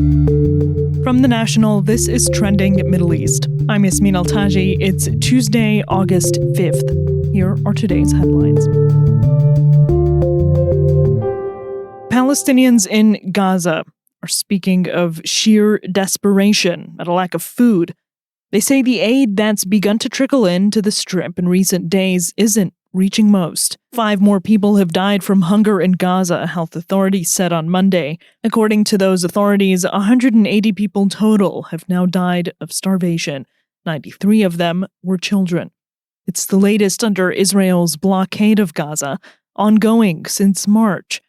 From The National, this is Trending Middle East. I'm Yasmin Al-Taji. It's Tuesday, August 5th. Here are today's headlines. Palestinians in Gaza are speaking of sheer desperation at a lack of food. They say the aid that's begun to trickle into the Strip in recent days isn't reaching most. 5 more people have died from hunger in Gaza, health authorities said on Monday. According to those authorities, 180 people total have now died of starvation. 93 of them were children. It's the latest under Israel's blockade of Gaza, ongoing since March.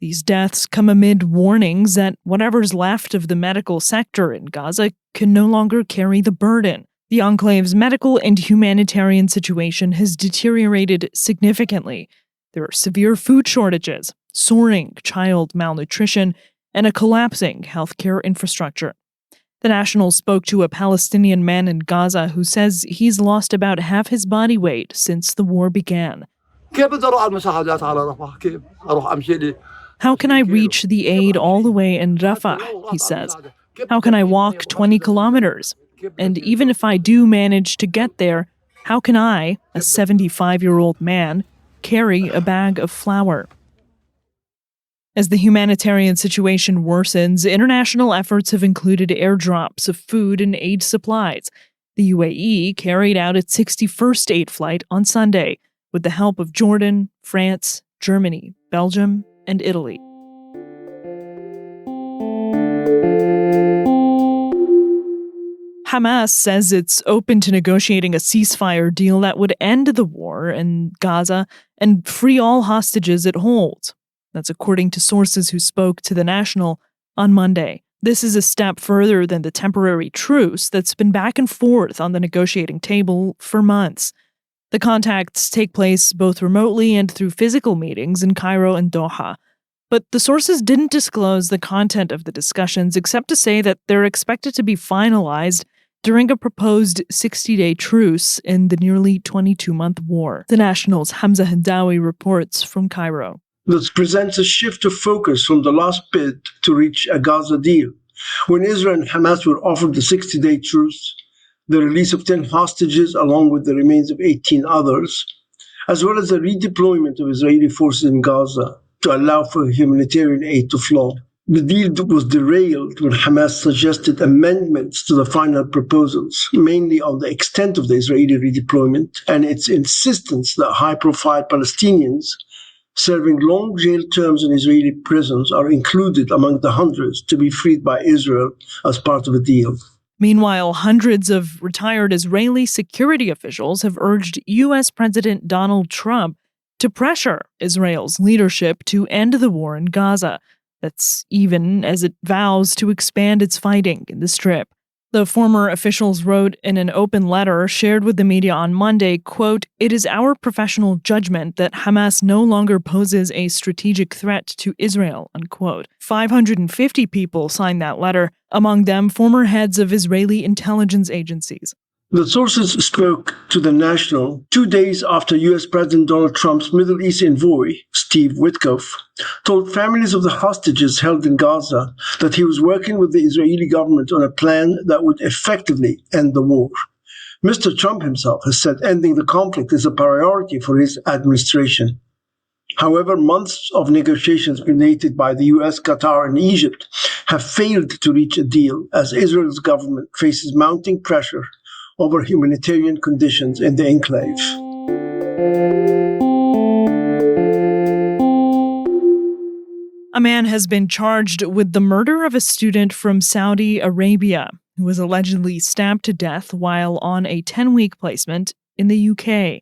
These deaths come amid warnings that whatever's left of the medical sector in Gaza can no longer carry the burden. The enclave's medical and humanitarian situation has deteriorated significantly. There are severe food shortages, soaring child malnutrition, and a collapsing healthcare infrastructure. The National spoke to a Palestinian man in Gaza who says he's lost about half his body weight since the war began. How can I reach the aid all the way in Rafah, he says. How can I walk 20 kilometers? And even if I do manage to get there, how can I, a 75-year-old man, carry a bag of flour? As the humanitarian situation worsens, international efforts have included airdrops of food and aid supplies. The UAE carried out its 61st aid flight on Sunday with the help of Jordan, France, Germany, Belgium, and Italy. Hamas says it's open to negotiating a ceasefire deal that would end the war in Gaza and free all hostages it holds. That's according to sources who spoke to The National on Monday. This is a step further than the temporary truce that's been back and forth on the negotiating table for months. The contacts take place both remotely and through physical meetings in Cairo and Doha. But the sources didn't disclose the content of the discussions except to say that they're expected to be finalized during a proposed 60-day truce in the nearly 22-month war. The National's Hamza Hendawi reports from Cairo. This presents a shift of focus from the last bid to reach a Gaza deal. When Israel and Hamas were offered the 60-day truce, the release of 10 hostages along with the remains of 18 others, as well as the redeployment of Israeli forces in Gaza to allow for humanitarian aid to flow. The deal was derailed when Hamas suggested amendments to the final proposals, mainly on the extent of the Israeli redeployment and its insistence that high-profile Palestinians serving long jail terms in Israeli prisons are included among the hundreds to be freed by Israel as part of a deal. Meanwhile, hundreds of retired Israeli security officials have urged U.S. President Donald Trump to pressure Israel's leadership to end the war in Gaza. That's even as it vows to expand its fighting in the Strip. The former officials wrote in an open letter shared with the media on Monday, quote, "It is our professional judgment that Hamas no longer poses a strategic threat to Israel," unquote. 550 people signed that letter, among them former heads of Israeli intelligence agencies. The sources spoke to The National 2 days after U.S. President Donald Trump's Middle East envoy, Steve Witkoff, told families of the hostages held in Gaza that he was working with the Israeli government on a plan that would effectively end the war. Mr. Trump himself has said ending the conflict is a priority for his administration. However, months of negotiations mediated by the U.S., Qatar, and Egypt have failed to reach a deal as Israel's government faces mounting pressure over humanitarian conditions in the enclave. A man has been charged with the murder of a student from Saudi Arabia who was allegedly stabbed to death while on a 10-week placement in the UK.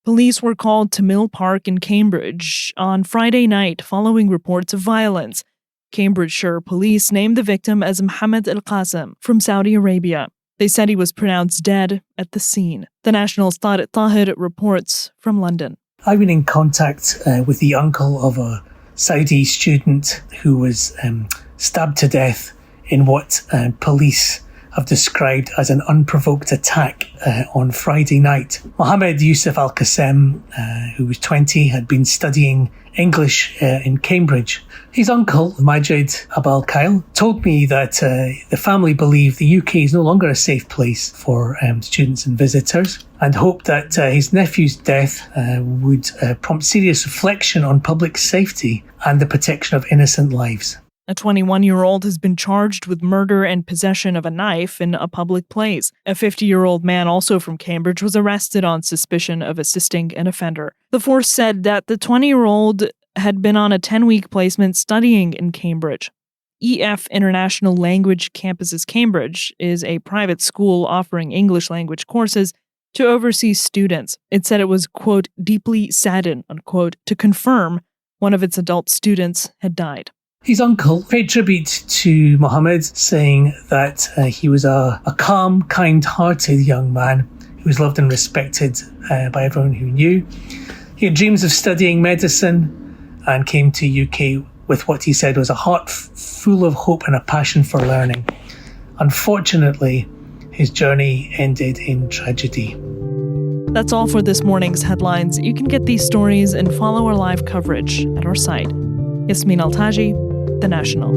Police were called to Mill Park in Cambridge on Friday night following reports of violence. Cambridgeshire police named the victim as Mohammed al-Qasim from Saudi Arabia. They said he was pronounced dead at the scene. The National's Taher reports from London. I've been in contact with the uncle of a Saudi student who was stabbed to death in what police have described as an unprovoked attack on Friday night. Mohammed Yusuf Al-Qassem, who was 20, had been studying English in Cambridge. His uncle, Majid Abal-Khail, told me that the family believe the UK is no longer a safe place for students and visitors, and hoped that his nephew's death would prompt serious reflection on public safety and the protection of innocent lives. A 21-year-old has been charged with murder and possession of a knife in a public place. A 50-year-old man, also from Cambridge, was arrested on suspicion of assisting an offender. The force said that the 20-year-old had been on a 10-week placement studying in Cambridge. EF International Language Campuses Cambridge is a private school offering English language courses to overseas students. It said it was, quote, deeply saddened, unquote, to confirm one of its adult students had died. His uncle paid tribute to Mohammed, saying that he was a calm, kind-hearted young man who was loved and respected by everyone who knew. He had dreams of studying medicine and came to UK with what he said was a heart full of hope and a passion for learning. Unfortunately, his journey ended in tragedy. That's all for this morning's headlines. You can get these stories and follow our live coverage at our site. Yasmin Al-Taji, The National.